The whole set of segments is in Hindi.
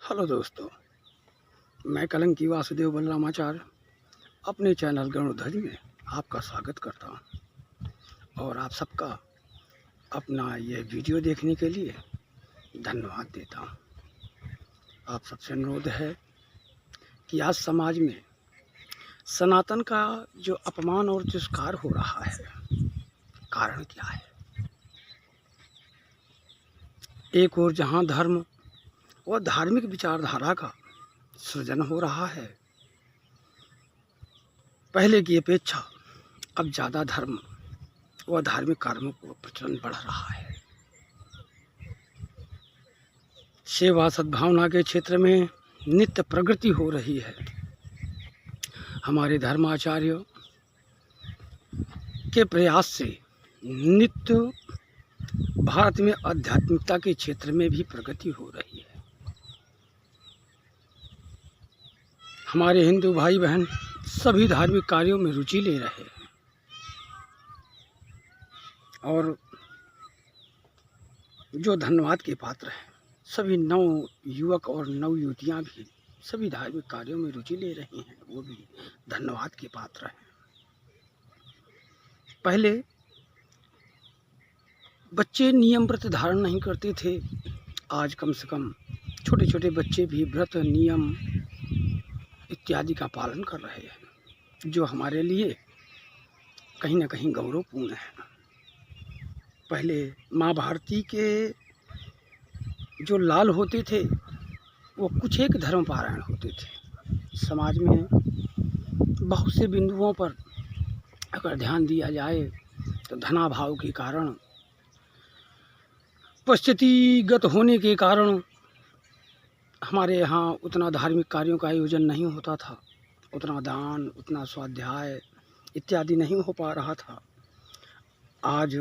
हेलो दोस्तों, मैं कलंकी वासुदेव बलरामाचार्य अपने चैनल गरुड़ध्वज में आपका स्वागत करता हूं और आप सबका अपना ये वीडियो देखने के लिए धन्यवाद देता हूं। आप सबसे अनुरोध है कि आज समाज में सनातन का जो अपमान और तिरस्कार हो रहा है, कारण क्या है। एक और जहां धर्म और धार्मिक विचारधारा का सृजन हो रहा है, पहले की अपेक्षा अब ज़्यादा धर्म व धार्मिक कार्यों को प्रचलन बढ़ रहा है। सेवा सद्भावना के क्षेत्र में नित्य प्रगति हो रही है। हमारे धर्माचार्यों के प्रयास से नित्य भारत में आध्यात्मिकता के क्षेत्र में भी प्रगति हो रही है। हमारे हिंदू भाई बहन सभी धार्मिक कार्यों में रुचि ले रहे हैं और जो धन्यवाद के पात्र हैं, सभी नव युवक और नव युवतियाँ भी सभी धार्मिक कार्यों में रुचि ले रही हैं, वो भी धन्यवाद के पात्र हैं। पहले बच्चे नियम व्रत धारण नहीं करते थे, आज कम से कम छोटे छोटे बच्चे भी व्रत नियम इत्यादि का पालन कर रहे हैं, जो हमारे लिए कहीं ना कहीं गौरवपूर्ण है। पहले माँ भारती के जो लाल होते थे वो कुछ एक धर्म पारायण होते थे। समाज में बहुत से बिंदुओं पर अगर ध्यान दिया जाए तो धनाभाव के कारण, परिस्थितिगत होने के कारण हमारे यहाँ उतना धार्मिक कार्यों का आयोजन नहीं होता था, उतना दान, उतना स्वाध्याय इत्यादि नहीं हो पा रहा था। आज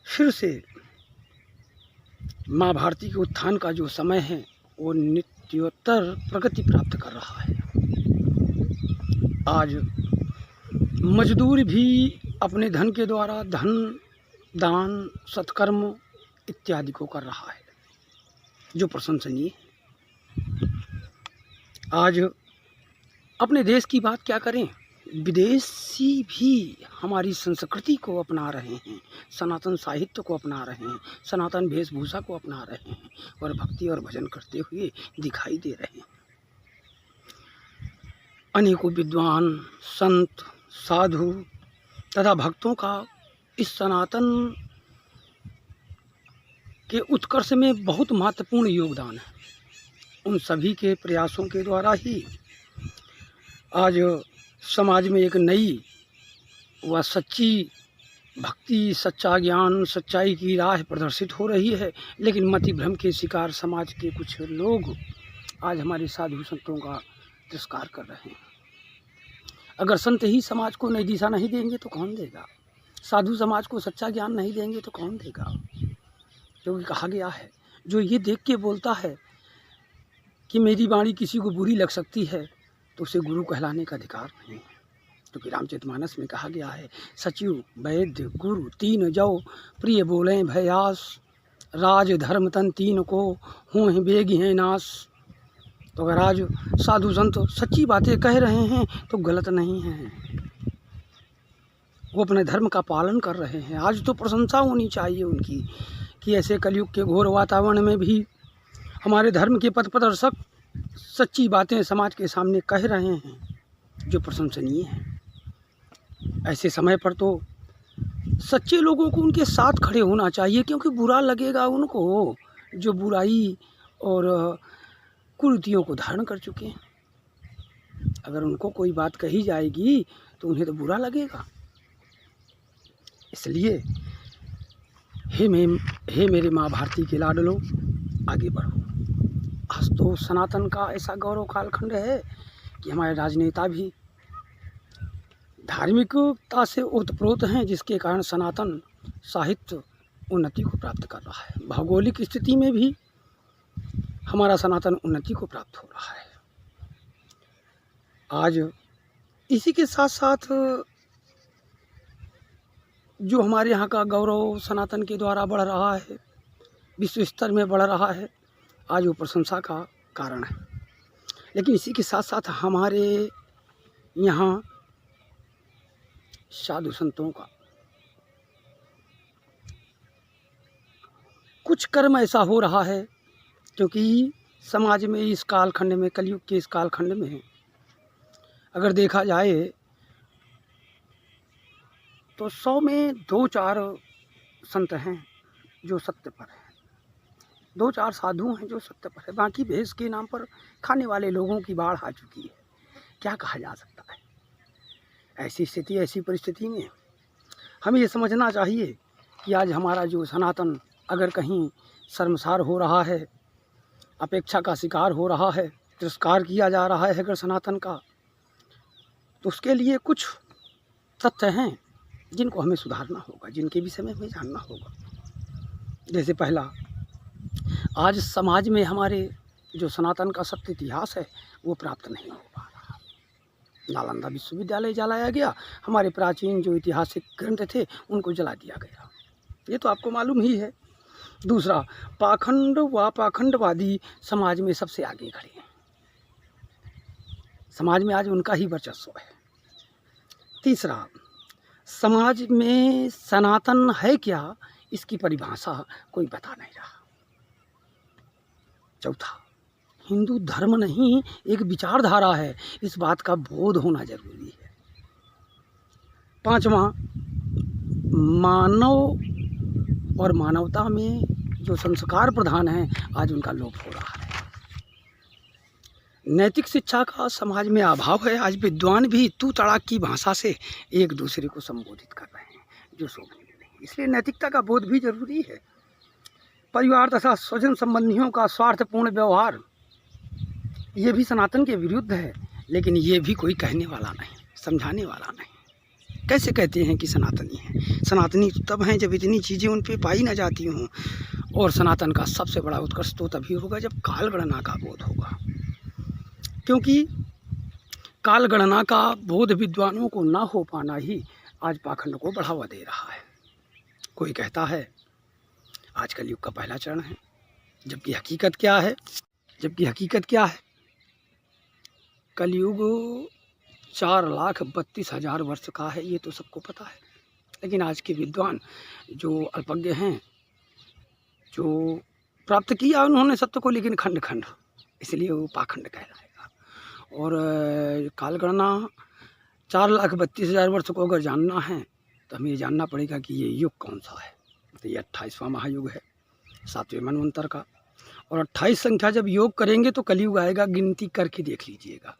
फिर से माँ भारती के उत्थान का जो समय है वो नित्योत्तर प्रगति प्राप्त कर रहा है। आज मजदूर भी अपने धन के द्वारा धन दान सत्कर्म इत्यादि को कर रहा है, जो प्रशंसनीय है। आज अपने देश की बात क्या करें, विदेशी भी हमारी संस्कृति को अपना रहे हैं, सनातन साहित्य को अपना रहे हैं, सनातन वेशभूषा को अपना रहे हैं और भक्ति और भजन करते हुए दिखाई दे रहे हैं। अनेकों विद्वान, संत, साधु तथा भक्तों का इस सनातन के उत्कर्ष में बहुत महत्वपूर्ण योगदान है। उन सभी के प्रयासों के द्वारा ही आज समाज में एक नई व सच्ची भक्ति, सच्चा ज्ञान, सच्चाई की राह प्रदर्शित हो रही है। लेकिन मति भ्रम के शिकार समाज के कुछ लोग आज हमारे साधु संतों का तिरस्कार कर रहे हैं। अगर संत ही समाज को नई दिशा नहीं देंगे तो कौन देगा? साधु समाज को सच्चा ज्ञान नहीं देंगे तो कौन देगा? क्योंकि कहा गया है, जो ये देख के बोलता है कि मेरी वाणी किसी को बुरी लग सकती है तो उसे गुरु कहलाने का अधिकार नहीं है। क्योंकि रामचरितमानस में कहा गया है, सचिव वैद्य गुरु तीन जौ प्रिय बोलें भयास, राज धर्म तन तीन को हों बेग हैं नाश। तो अगर आज साधु संत सच्ची बातें कह रहे हैं तो गलत नहीं है, वो अपने धर्म का पालन कर रहे हैं। आज तो प्रशंसा होनी चाहिए उनकी कि ऐसे कलयुग के घोर वातावरण में भी हमारे धर्म के पथ प्रदर्शक सच्ची बातें समाज के सामने कह रहे हैं, जो प्रशंसनीय है। ऐसे समय पर तो सच्चे लोगों को उनके साथ खड़े होना चाहिए, क्योंकि बुरा लगेगा उनको जो बुराई और कुरीतियों को धारण कर चुके हैं। अगर उनको कोई बात कही जाएगी तो उन्हें तो बुरा लगेगा। इसलिए हे मेरे माँ भारती के लाडलो, आगे बढ़ो। आज तो सनातन का ऐसा गौरव कालखंड है कि हमारे राजनेता भी धार्मिकता से ओतप्रोत हैं, जिसके कारण सनातन साहित्य उन्नति को प्राप्त कर रहा है। भौगोलिक स्थिति में भी हमारा सनातन उन्नति को प्राप्त हो रहा है। आज इसी के साथ साथ जो हमारे यहाँ का गौरव सनातन के द्वारा बढ़ रहा है, विश्व स्तर में बढ़ रहा है, आज वो प्रशंसा का कारण है। लेकिन इसी के साथ साथ हमारे यहाँ साधु संतों का कुछ कर्म ऐसा हो रहा है, क्योंकि समाज में इस कालखंड में, कलयुग के इस कालखंड में अगर देखा जाए तो 100 में 2-4 संत हैं जो सत्य पर हैं, 2-4 साधु हैं जो सत्य पर है। बाकी भेष के नाम पर खाने वाले लोगों की बाढ़ आ चुकी है। क्या कहा जा सकता है? ऐसी स्थिति, ऐसी परिस्थिति में हमें ये समझना चाहिए कि आज हमारा जो सनातन अगर कहीं शर्मसार हो रहा है, अपेक्षा का शिकार हो रहा है, तिरस्कार किया जा रहा है अगर सनातन का, तो उसके लिए कुछ तथ्य हैं जिनको हमें सुधारना होगा, जिनके विषय में हमें जानना होगा। जैसे पहला, आज समाज में हमारे जो सनातन का सत्य इतिहास है वो प्राप्त नहीं हो पा रहा। नालंदा विश्वविद्यालय जलाया गया, हमारे प्राचीन जो ऐतिहासिक ग्रंथ थे उनको जला दिया गया, ये तो आपको मालूम ही है। दूसरा, पाखंड व पाखंडवादी समाज में सबसे आगे खड़े हैं, समाज में आज उनका ही वर्चस्व है। तीसरा, समाज में सनातन है क्या, इसकी परिभाषा कोई बता नहीं रहा। चौथा, हिंदू धर्म नहीं एक विचारधारा है, इस बात का बोध होना जरूरी है। पांचवा, मानव और मानवता में जो संस्कार प्रधान है आज उनका लोप हो रहा है। नैतिक शिक्षा का समाज में अभाव है। आज विद्वान भी तू तड़ाक की भाषा से एक दूसरे को संबोधित कर रहे हैं जो शोभनीय नहीं। इसलिए नैतिकता का बोध भी जरूरी है। परिवार तथा स्वजन संबंधियों का स्वार्थपूर्ण व्यवहार ये भी सनातन के विरुद्ध है, लेकिन ये भी कोई कहने वाला नहीं, समझाने वाला नहीं। कैसे कहते हैं कि सनातनी हैं? सनातनी तब हैं जब इतनी चीज़ें उन पे पाई ना जाती हों। और सनातन का सबसे बड़ा उत्कर्ष तो तभी होगा जब कालगणना का बोध होगा, क्योंकि कालगणना का बोध विद्वानों को ना हो पाना ही आज पाखंड को बढ़ावा दे रहा है। कोई कहता है आज कलयुग का पहला चरण है, जबकि हकीकत क्या है? कलयुग 4,32,000 वर्ष का है, ये तो सबको पता है। लेकिन आज के विद्वान जो अल्पज्ञ हैं, जो प्राप्त किया उन्होंने सत्य को, लेकिन खंड खंड, इसलिए वो पाखंड कहलाएगा। और कालगणना 4,32,000 वर्ष को अगर जानना है तो हमें ये जानना पड़ेगा कि ये युग कौन सा है। तो ये 28वां महायुग है, 7वें मनवंतर का। और 28 संख्या जब योग करेंगे तो कलयुग आएगा, गिनती करके देख लीजिएगा।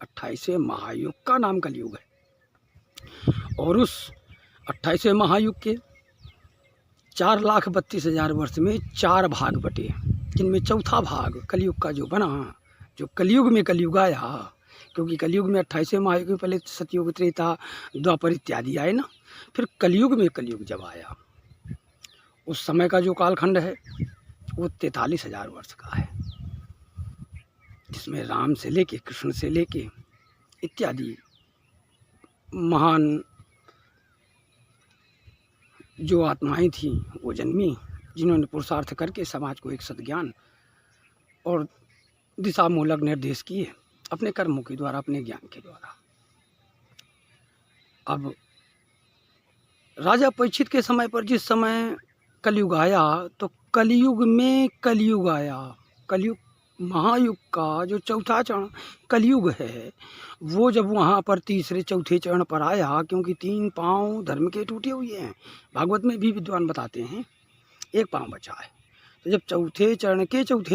28वें महायुग का नाम कलयुग है। और उस 28वें महायुग के 4,32,000 वर्ष में 4 भाग बटे, जिनमें चौथा भाग कलयुग का जो बना, जो कलयुग में कलयुग आया, क्योंकि कलयुग में 28वें महायुग में पहले सतयुग, त्रेता, द्वापर इत्यादि आए ना, फिर कलयुग में कलयुग जब आया, उस समय का जो कालखंड है वो 43,000 वर्ष का है, जिसमें राम से लेके, कृष्ण से लेके इत्यादि महान जो आत्माएं थीं वो जन्मी, जिन्होंने पुरुषार्थ करके समाज को एक सद्ज्ञान और दिशामूलक निर्देश किए अपने कर्मों के द्वारा, अपने ज्ञान के द्वारा। अब राजा परीक्षित के समय पर जिस समय कलयुग आया, तो कलयुग में कलयुग आया। कलयुग महायुग का जो चौथा चरण कलयुग है, वो जब वहाँ पर तीसरे चौथे चरण पर आया, क्योंकि 3 पाँव धर्म के टूटे हुए हैं, भागवत में भी विद्वान बताते हैं, 1 पाँव बचा है। तो जब चौथे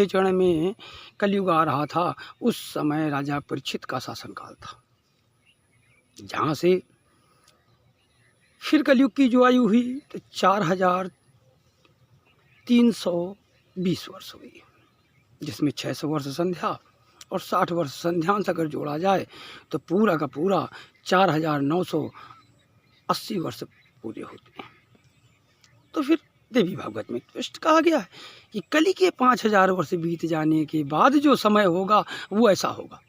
चरण में कलयुग आ रहा था, उस समय राजा परीक्षित का शासनकाल था, जहाँ से फिर कलयुग की जो आयु हुई तो 4,320 वर्ष हुई, जिसमें 600 वर्ष संध्या और 60 वर्ष संध्यांश अगर जोड़ा जाए तो पूरा का पूरा 4,980 वर्ष पूरे होते हैं। तो फिर देवी भागवत में स्पष्ट कहा गया है कि कली के 5,000 वर्ष बीत जाने के बाद जो समय होगा वो ऐसा होगा